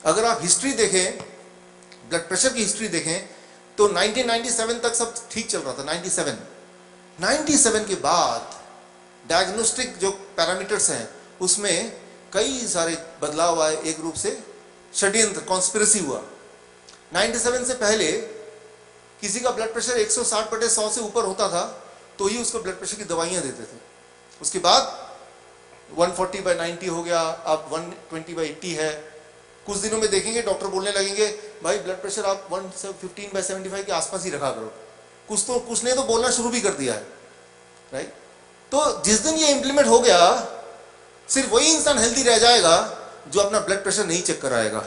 अगर आप हिस्ट्री देखें, ब्लड प्रेशर की हिस्ट्री देखें, तो 1997 तक सब ठीक चल रहा था। 97 के बाद डायग्नोस्टिक जो पैरामीटर्स हैं उसमें कई सारे बदलाव आए, एक रूप से षड्यंत्र, कॉन्स्पिरेसी हुआ। 97 से पहले किसी का ब्लड प्रेशर 160/100 से ऊपर होता था तो ही उसको ब्लड प्रेशर की दवाइयां देते थे। उसके बाद 140/90 हो गया, अब 120/80 है। कुछ दिनों में देखेंगे डॉक्टर बोलने लगेंगे भाई ब्लड प्रेशर आप 115/75 के आसपास ही रखा करो। कुछ ने तो बोलना शुरू भी कर दिया है, राइट। तो जिस दिन ये इंप्लीमेंट हो गया, सिर्फ वही इंसान हेल्दी रह जाएगा जो अपना ब्लड प्रेशर नहीं चेक कराएगा।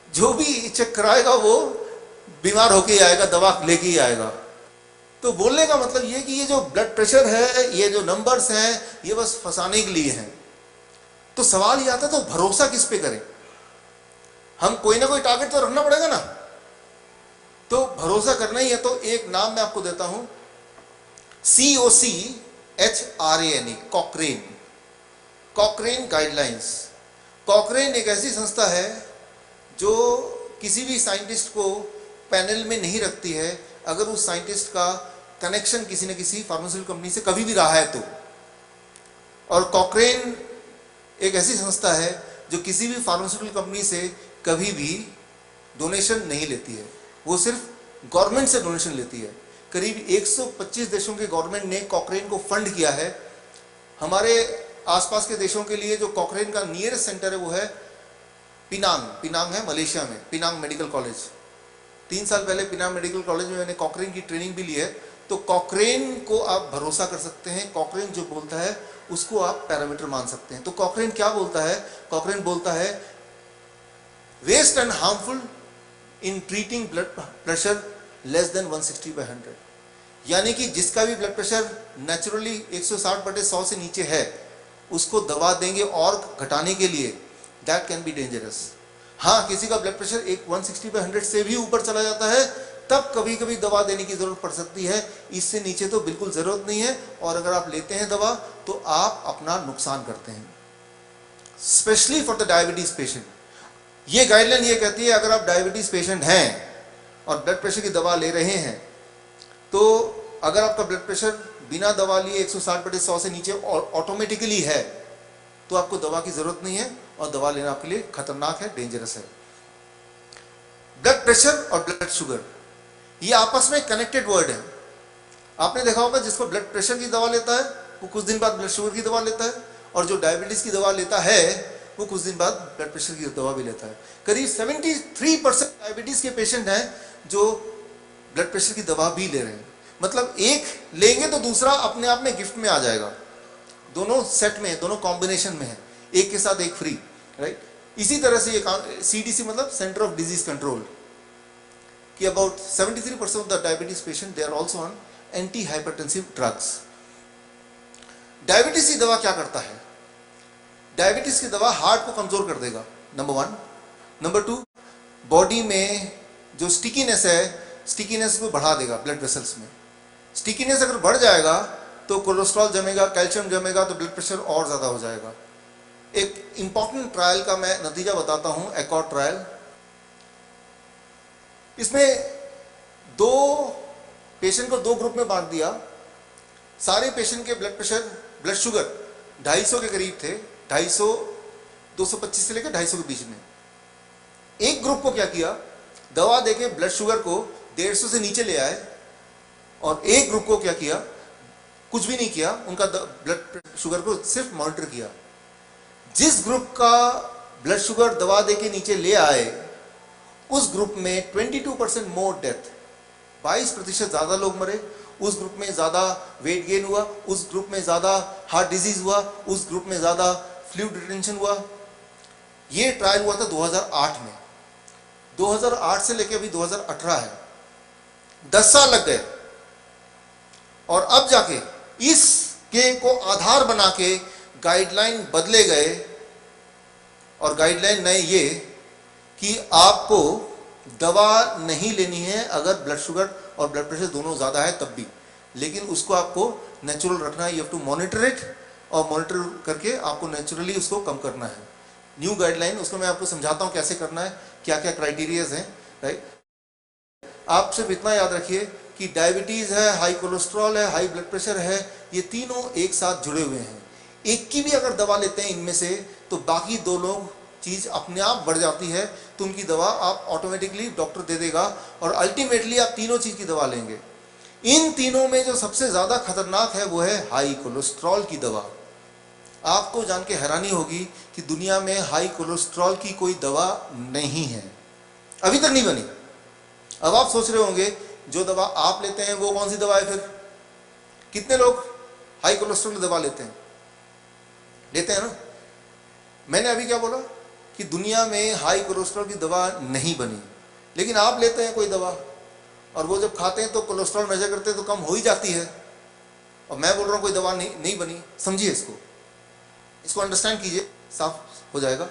जो भी चेक कराएगा वो बीमार होके ही आएगा, दवा लेके ही आएगा। तो बोलने का मतलब ये कि ये जो ब्लड प्रेशर है, ये जो नंबर्स हैं, ये बस फंसाने के लिए हैं। तो सवाल ये आता है तो भरोसा किस पे करें? हम कोई ना कोई टारगेट तो रखना पड़ेगा ना। तो भरोसा करना ही है तो एक नाम मैं आपको देता हूं, COCHRANE, कॉकरेन, कॉकरेन गाइडलाइंस। कॉकरेन एक ऐसी संस्था है जो किसी भी साइंटिस्ट को पैनल में नहीं रखती है अगर उस साइंटिस्ट का कनेक्शन किसी न किसी फार्मास्यूटिकल कंपनी से कभी भी रहा है तो। और कॉकरेन एक ऐसी संस्था है जो किसी भी फार्मास्यूटिकल कंपनी से कभी भी डोनेशन नहीं लेती है, वो सिर्फ गवर्नमेंट से डोनेशन लेती है। करीब 125 देशों के गवर्नमेंट ने कॉकरेन को फंड किया है। हमारे आसपास के देशों के लिए जो कॉकरेन का नियरेस्ट सेंटर है वो है पिनांग है मलेशिया में, पिनांग मेडिकल कॉलेज। 3 साल पहले पिनांग मेडिकल कॉलेज में मैंने कॉकरेन की ट्रेनिंग भी ली है। तो कॉकरेन को आप भरोसा कर सकते हैं, कॉकरेन जो बोलता है उसको आप पैरामीटर मान सकते हैं। तो कॉकरेन क्या बोलता है? कॉकरेन बोलता है waste and harmful in treating blood pressure less than 160/100, यानी कि जिसका भी ब्लड प्रेशर नेचुरली 160/100 से नीचे है उसको दवा देंगे और घटाने के लिए, दैट कैन बी डेंजरस। हाँ, किसी का ब्लड प्रेशर 160/100 से भी ऊपर चला जाता है तब कभी कभी दवा देने की जरूरत पड़ सकती है, इससे नीचे तो बिल्कुल जरूरत नहीं है। और अगर आप लेते हैं दवा तो आप अपना नुकसान करते हैं, specially for the diabetes patient. ये गाइडलाइन ये कहती है अगर आप डायबिटीज पेशेंट हैं और ब्लड प्रेशर की दवा ले रहे हैं तो अगर आपका ब्लड प्रेशर बिना दवा लिए 160/100 से नीचे ऑटोमेटिकली है तो आपको दवा की जरूरत नहीं है और दवा लेना आपके लिए खतरनाक है, डेंजरस है। ब्लड प्रेशर और ब्लड शुगर ये आपस में कनेक्टेड वर्ड है। आपने देखा होगा जिसको ब्लड प्रेशर की दवा लेता है वो कुछ दिन बाद ब्लड शुगर की दवा लेता है, और जो डायबिटीज की दवा लेता है वो कुछ दिन बाद ब्लड प्रेशर की दवा भी लेता है। करीब 73% डायबिटीज के पेशेंट हैं जो ब्लड प्रेशर की दवा भी ले रहे हैं। मतलब एक लेंगे तो दूसरा अपने आप में गिफ्ट में आ जाएगा, दोनों सेट में, दोनों कॉम्बिनेशन में है, एक के साथ एक फ्री, राइट। इसी तरह से ये CDC मतलब सेंटर ऑफ डिजीज कंट्रोल कि about 73% of the diabetes patient they are also on anti hypertensive drugs. Diabetes की दवा क्या करता है? डायबिटीज की दवा हार्ट को कमजोर कर देगा, नंबर 1। नंबर 2, बॉडी में जो स्टिकीनेस है, स्टिकीनेस को बढ़ा देगा ब्लड वेसल्स में। स्टिकीनेस अगर बढ़ जाएगा तो कोलेस्ट्रॉल जमेगा, कैल्शियम जमेगा, तो ब्लड प्रेशर और ज्यादा हो जाएगा। एक इंपॉर्टेंट ट्रायल का मैं नतीजा बताता हूं, एकॉर्ड ट्रायल। इसमें 2 पेशेंट को 2 ग्रुप में बांट दिया। सारे पेशेंट के ब्लड प्रेशर, ब्लड शुगर 250 के करीब थे, 250, 225 से लेकर 250 के बीच में। एक ग्रुप को क्या किया, दवा देके ब्लड शुगर को 150 से नीचे ले आए, और एक ग्रुप को क्या किया, कुछ भी नहीं किया, उनका ब्लड शुगर को सिर्फ मॉनिटर किया। जिस ग्रुप का ब्लड शुगर दवा देके नीचे ले आए उस ग्रुप में 22% मोर डेथ, 22% ज्यादा लोग मरे। उस ग्रुप में ज्यादा वेट गेन हुआ, उस ग्रुप में ज्यादा हार्ट डिजीज हुआ, उस ग्रुप में ज्यादा फ्लूइड रिटेंशन हुआ। ये ट्रायल हुआ था 2008 में। 2008 से लेकर अभी 2018 है, 10 साल लग गए। और अब जाके इसके को आधार बना के गाइडलाइन बदले गए, और गाइडलाइन नए ये कि आपको दवा नहीं लेनी है अगर ब्लड शुगर और ब्लड प्रेशर दोनों ज़्यादा है तब भी, लेकिन उसको आपको नेचुरल रखना है। You have to monitor it, और मॉनिटर करके आपको नेचुरली उसको कम करना है। न्यू गाइडलाइन, उसको मैं आपको समझाता हूँ कैसे करना है, क्या क्या क्राइटेरियाज हैं, राइट। आप सिर्फ इतना याद रखिए कि डायबिटीज़ है, हाई कोलेस्ट्रॉल है, हाई ब्लड प्रेशर है, ये तीनों एक साथ जुड़े हुए हैं। एक की भी अगर दवा लेते हैं इनमें से तो बाकी दो लोग चीज़ अपने आप बढ़ जाती है, तो उनकी दवा आप ऑटोमेटिकली डॉक्टर दे देगा और अल्टीमेटली आप तीनों चीज़ की दवा लेंगे। इन तीनों में जो सबसे ज़्यादा खतरनाक है वो है हाई कोलेस्ट्रॉल की दवा। आपको जान के हैरानी होगी कि दुनिया में हाई कोलेस्ट्रॉल की कोई दवा नहीं है, अभी तक नहीं बनी। अब आप सोच रहे होंगे जो दवा आप लेते हैं वो कौन सी दवा है फिर? कितने लोग हाई कोलेस्ट्रॉल की दवा लेते हैं? लेते हैं ना। मैंने अभी क्या बोला कि दुनिया में हाई कोलेस्ट्रॉल की दवा नहीं बनी, लेकिन आप लेते हैं कोई दवा और वो जब खाते हैं तो कोलेस्ट्रॉल मेजर करते हैं तो कम हो ही जाती है, और मैं बोल रहा हूं कोई दवा नहीं बनी। समझिए इसको अंडरस्टैंड कीजिए, साफ हो जाएगा।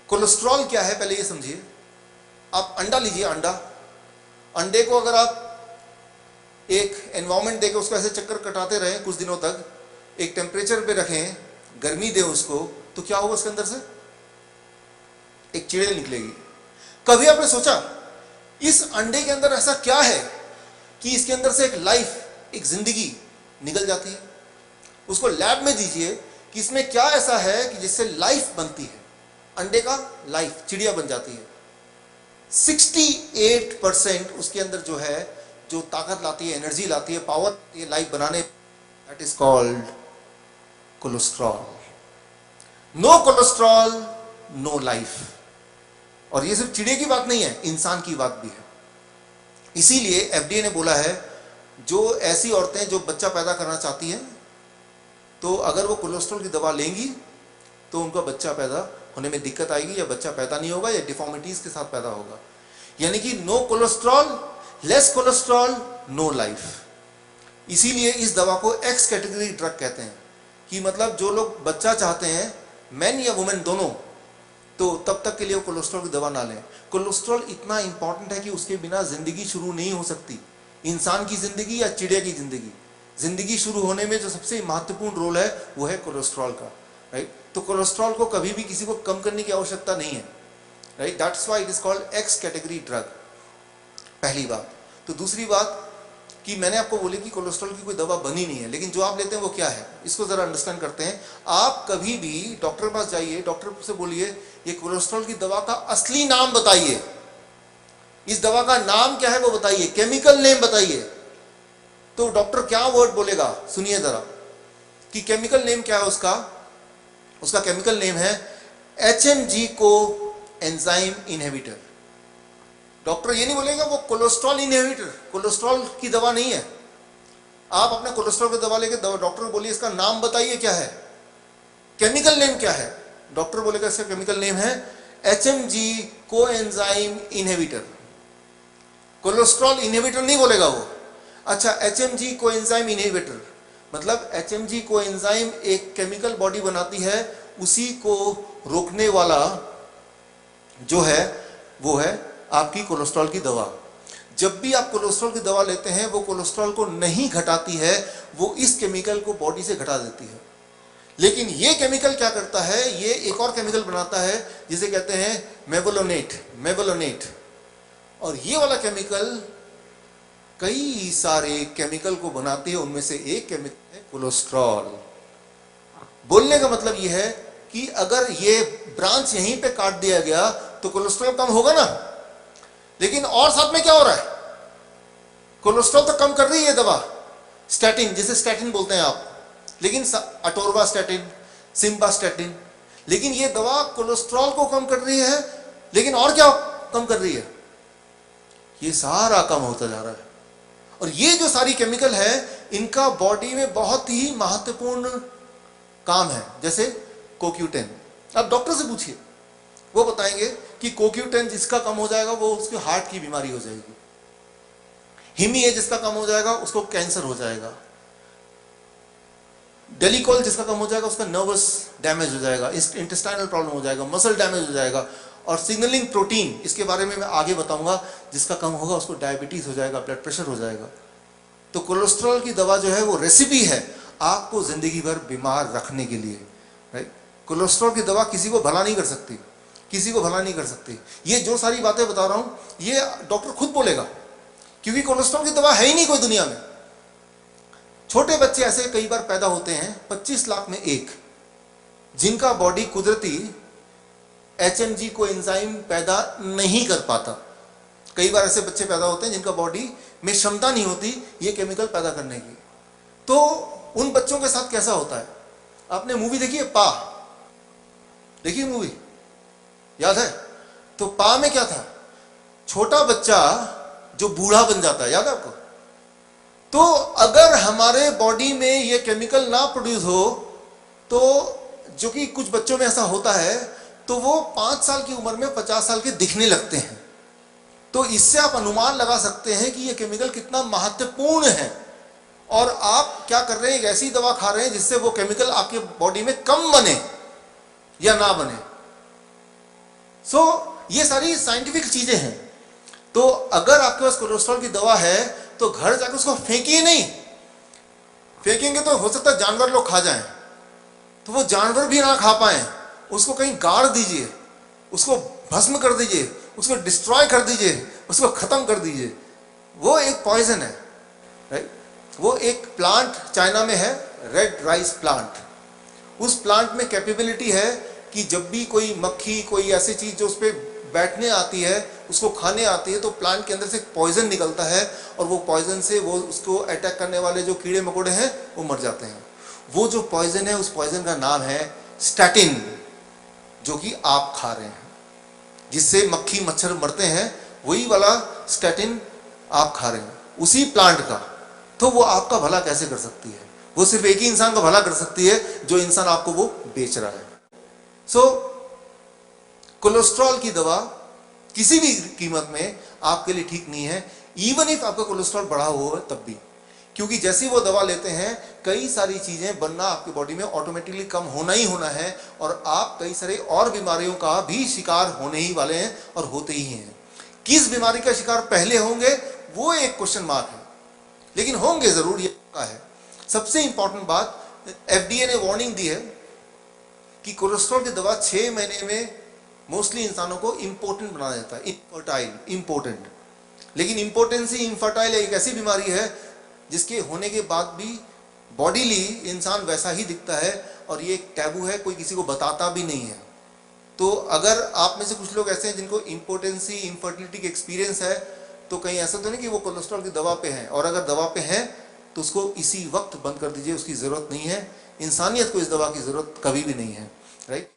कोलेस्ट्रॉल क्या है पहले ये समझिए। आप अंडा लीजिए, अंडे को अगर आप एक एनवायरमेंट देकर उसको ऐसे चक्कर कटाते रहें कुछ दिनों तक, एक टेम्परेचर पे रखें, गर्मी दें उसको, तो क्या होगा उसके अंदर से? एक चिड़िया निकलेगी। कभी आपने सोचा इस अंडे के अंदर ऐसा क्या है कि इसके अंदर से एक लाइफ, एक जिंदगी निकल जाती है? उसको लैब में दीजिए कि इसमें क्या ऐसा है कि जिससे लाइफ बनती है, अंडे का लाइफ, चिड़िया बन जाती है। 68% उसके अंदर जो है, जो ताकत लाती है, एनर्जी लाती है, पावर, ये लाइफ बनाने, that is called cholesterol. No cholesterol no life. और ये सिर्फ चिड़िया की बात नहीं है, इंसान की बात भी है। इसीलिए एफडीए ने बोला है जो ऐसी औरतें जो बच्चा पैदा करना चाहती हैं, तो अगर वो कोलेस्ट्रॉल की दवा लेंगी तो उनका बच्चा पैदा होने में दिक्कत आएगी, या बच्चा पैदा नहीं होगा, या डिफॉर्मिटीज के साथ पैदा होगा। यानी कि no cholesterol, less cholesterol, no life. इसीलिए इस दवा को एक्स कैटेगरी ड्रग कहते हैं, कि मतलब जो लोग बच्चा चाहते हैं, मैन या वुमेन दोनों, तो तब तक के लिए वो कोलेस्ट्रॉल की दवा ना लें। कोलेस्ट्रॉल इतना इंपॉर्टेंट है कि उसके बिना जिंदगी शुरू नहीं हो सकती। इंसान की जिंदगी या चिड़िया की जिंदगी शुरू होने में जो सबसे महत्वपूर्ण रोल है वो है कोलेस्ट्रॉल का, राइट। तो कोलेस्ट्रॉल को कभी भी किसी को कम करने की आवश्यकता नहीं है, right. That's why it is called x category drug, पहली बात। तो दूसरी बात कि मैंने आपको बोली कि कोलेस्ट्रॉल की कोई दवा बनी नहीं है, लेकिन जो आप लेते हैं वो क्या है, इसको जरा अंडरस्टैंड करते हैं। आप कभी भी डॉक्टर के पास जाइए, डॉक्टर से बोलिए ये कोलेस्ट्रॉल की दवा का असली नाम बताइए, इस दवा का नाम क्या है वो बताइए, केमिकल नेम बताइए। तो डॉक्टर क्या वर्ड बोलेगा, सुनिए जरा, कि केमिकल नेम क्या है उसका केमिकल नेम है HMG को एंजाइम इनहिबिटर। डॉक्टर ये नहीं बोलेगा वो कोलेस्ट्रॉल इनहिबिटर, कोलेस्ट्रॉल की दवा नहीं है। आप अपने कोलेस्ट्रॉल की दवा लेके डॉक्टर को बोलिए इसका नाम बताइए क्या है, केमिकल नेम क्या है। डॉक्टर बोलेगा इसका केमिकल नेम है HMG को एंजाइम इनहिबिटर। कोलेस्ट्रॉल इनहिबिटर नहीं बोलेगा वो। अच्छा, HMG को एंजाइम इनहिबिटर मतलब HMG को एंजाइम एक केमिकल बॉडी बनाती है, उसी को रोकने वाला जो है वो है आपकी कोलेस्ट्रॉल की दवा। जब भी आप कोलेस्ट्रॉल की दवा लेते हैं वो कोलेस्ट्रॉल को नहीं घटाती है, वो इस केमिकल को बॉडी से घटा देती है। लेकिन ये केमिकल क्या करता है, ये एक और केमिकल बनाता है जिसे कहते हैं मेवलोनेट। और ये वाला केमिकल कई सारे केमिकल को बनाती है, उनमें से एक केमिकल है कोलेस्ट्रॉल। बोलने का मतलब ये है कि अगर ये ब्रांच यहीं पे काट दिया गया तो कोलेस्ट्रॉल कम होगा ना, लेकिन और साथ में क्या हो रहा है, कोलेस्ट्रॉल तो कम कर रही है दवा, स्टैटिन, जिसे स्टैटिन बोलते हैं आप, लेकिन अटोरवास्टैटिन, सिम्वास्टैटिन, लेकिन ये दवा कोलेस्ट्रॉल को कम कर रही है, लेकिन और क्या कम कर रही है, ये सारा कम होता जा रहा है। और ये जो सारी केमिकल है इनका बॉडी में बहुत ही महत्वपूर्ण काम है। जैसे CoQ10, आप डॉक्टर से पूछिए, वो बताएंगे कि CoQ10 जिसका कम हो जाएगा वो उसके हार्ट की बीमारी हो जाएगी, हिमी है जिसका कम हो जाएगा उसको कैंसर हो जाएगा, डेलिकॉल जिसका कम हो जाएगा उसका नर्वस डैमेज हो जाएगा, इंटेस्टाइनल प्रॉब्लम हो जाएगा, मसल डैमेज हो जाएगा। और सिग्नलिंग प्रोटीन, इसके बारे में मैं आगे बताऊंगा, जिसका कम होगा उसको डायबिटीज हो जाएगा, ब्लड प्रेशर हो जाएगा। तो कोलेस्ट्रॉल की दवा जो है वो रेसिपी है आपको जिंदगी भर बीमार रखने के लिए, राइट। कोलेस्ट्रॉल की दवा किसी को भला नहीं कर सकती, किसी को भला नहीं कर सकती। ये जो सारी बातें बता रहा हूँ ये डॉक्टर खुद बोलेगा, क्योंकि कोलेस्ट्रॉल की दवा है ही नहीं कोई दुनिया में। छोटे बच्चे ऐसे कई बार पैदा होते हैं 25 लाख में एक, जिनका बॉडी कुदरती HMG को एंजाइम पैदा नहीं कर पाता। कई बार ऐसे बच्चे पैदा होते हैं जिनका बॉडी में क्षमता नहीं होती ये केमिकल पैदा करने की। तो उन बच्चों के साथ कैसा होता है? आपने मूवी देखी है पा? देखिए मूवी, याद है? तो पा में क्या था? छोटा बच्चा जो बूढ़ा बन जाता है, याद है आपको? तो अगर हमारे बॉडी में ये केमिकल ना प्रोड्यूस हो, तो जो कि कुछ बच्चों में ऐसा होता है, तो वो 5 साल की उम्र में 50 साल के दिखने लगते हैं। तो इससे आप अनुमान लगा सकते हैं कि ये केमिकल कितना महत्वपूर्ण है। और आप क्या कर रहे हैं? एक ऐसी दवा खा रहे हैं जिससे वो केमिकल आपके बॉडी में कम बने या ना बने। ये सारी साइंटिफिक चीजें हैं। तो अगर आपके पास कोलेस्ट्रॉल की दवा है तो घर जाकर उसको फेंकिए नहीं। फेंकेंगे तो हो सकता है जानवर लोग खा जाएं, तो वो जानवर भी ना खा पाए, उसको कहीं गाड़ दीजिए, उसको भस्म कर दीजिए, उसको डिस्ट्रॉय कर दीजिए, उसको खत्म कर दीजिए। वो एक पॉइजन है, राइट? वो एक प्लांट चाइना में है, रेड राइस प्लांट। उस प्लांट में कैपेबिलिटी है कि जब भी कोई मक्खी, कोई ऐसी चीज जो उस पर बैठने आती है, उसको खाने आती है, तो प्लांट के अंदर से पॉइजन निकलता है और वो पॉइजन से वो उसको अटैक करने वाले जो कीड़े मकोड़े हैं वो मर जाते हैं। वो जो पॉइजन है, उस पॉइजन का नाम है स्टैटिन, जो कि आप खा रहे हैं, जिससे मक्खी मच्छर मरते हैं, वही वाला स्टैटिन आप खा रहे हैं, उसी प्लांट का। तो वो आपका भला कैसे कर सकती है? वो सिर्फ एक ही इंसान का भला कर सकती है, जो इंसान आपको वो बेच रहा है। कोलेस्ट्रॉल की दवा किसी भी कीमत में आपके लिए ठीक नहीं है, इवन इफ आपका कोलेस्ट्रॉल बढ़ा हुआ है तब भी। क्योंकि जैसी वो दवा लेते हैं, कई सारी चीजें बनना आपकी बॉडी में ऑटोमेटिकली कम होना ही होना है, और आप कई सारे और बीमारियों का भी शिकार होने ही वाले हैं और होते ही हैं। किस बीमारी का शिकार पहले होंगे वो एक क्वेश्चन मार्क है, लेकिन होंगे जरूर, ये पक्का है। सबसे इंपॉर्टेंट बात, FDA ने वार्निंग दी है कि कोलेस्ट्रॉल की दवा 6 महीने में मोस्टली इंसानों को इम्पोर्टेंट बनाया जाता है, इनफर्टाइल, इम्पोर्टेंट। लेकिन इम्पोर्टेंसी, इनफर्टाइल एक ऐसी बीमारी है जिसके होने के बाद भी बॉडीली इंसान वैसा ही दिखता है, और ये एक टैबू है, कोई किसी को बताता भी नहीं है। तो अगर आप में से कुछ लोग ऐसे हैं जिनको इम्पोर्टेंसी, इनफर्टिलिटी के एक्सपीरियंस है, तो कहीं ऐसा तो नहीं कि वो कोलेस्ट्रॉल की दवा पे हैं, और अगर दवा पे हैं तो उसको इसी वक्त बंद कर दीजिए, उसकी ज़रूरत नहीं है। इंसानियत को इस दवा की ज़रूरत कभी भी नहीं है, राइट?